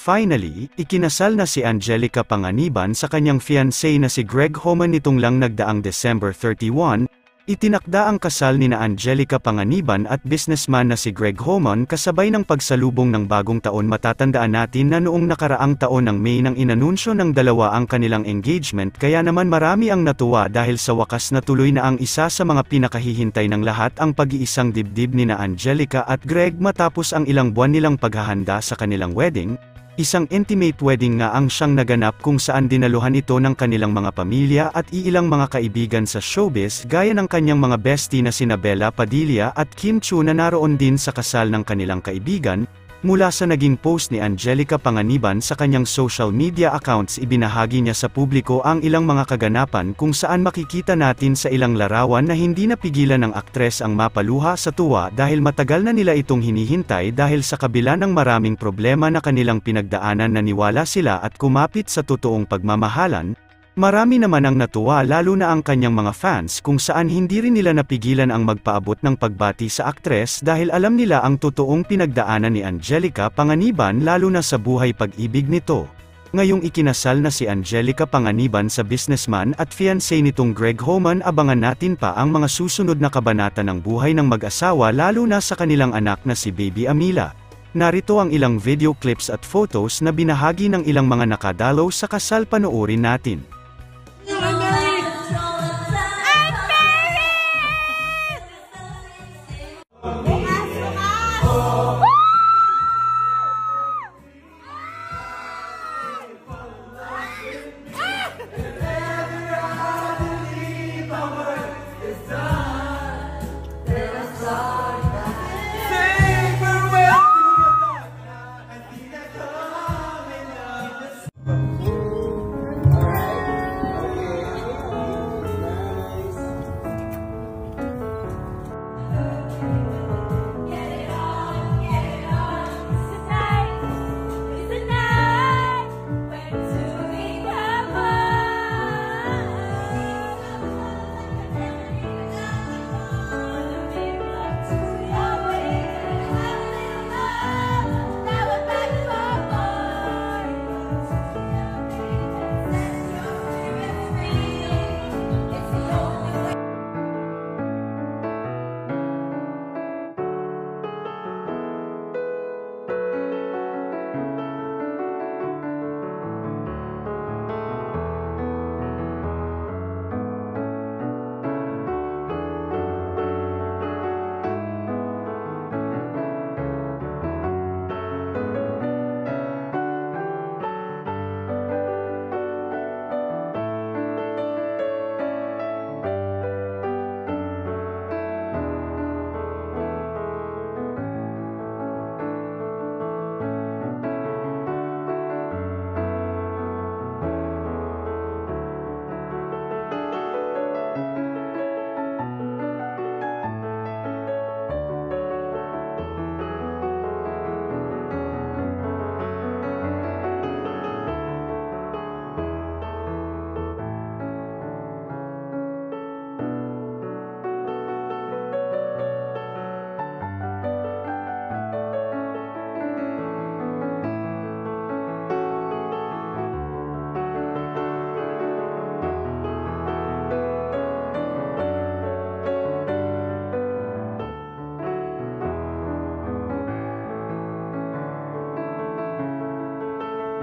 Finally, ikinasal na si Angelica Panganiban sa kanyang fiancé na si Greg Homan nitong lang nagdaang December 31, itinakda ang kasal nina Angelica Panganiban at businessman na si Greg Homan kasabay ng pagsalubong ng bagong taon. Matatandaan natin na noong nakaraang taon ng May nang inanunsyo ng dalawa ang kanilang engagement, kaya naman marami ang natuwa dahil sa wakas natuloy na ang isa sa mga pinakahihintay ng lahat, ang pag-iisang dibdib nina Angelica at Greg matapos ang ilang buwan nilang paghahanda sa kanilang wedding. Isang intimate wedding nga ang siyang naganap kung saan dinaluhan ito ng kanilang mga pamilya at iilang mga kaibigan sa showbiz gaya ng kanyang mga bestie na sina Bella Padilla at Kim Chiu na naroon din sa kasal ng kanilang kaibigan. Mula sa naging post ni Angelica Panganiban sa kanyang social media accounts, ibinahagi niya sa publiko ang ilang mga kaganapan kung saan makikita natin sa ilang larawan na hindi napigilan ng aktres ang mapaluha sa tuwa dahil matagal na nila itong hinihintay. Dahil sa kabila ng maraming problema na kanilang pinagdaanan, naniwala sila at kumapit sa totoong pagmamahalan. Marami naman ang natuwa, lalo na ang kanyang mga fans, kung saan hindi rin nila napigilan ang magpaabot ng pagbati sa aktres dahil alam nila ang totoong pinagdaanan ni Angelica Panganiban lalo na sa buhay pag-ibig nito. Ngayong ikinasal na si Angelica Panganiban sa businessman at fiancé nitong Greg Homan, abangan natin pa ang mga susunod na kabanata ng buhay ng mag-asawa lalo na sa kanilang anak na si Baby Amila. Narito ang ilang video clips at photos na binahagi ng ilang mga nakadalaw sa kasal, panoorin natin.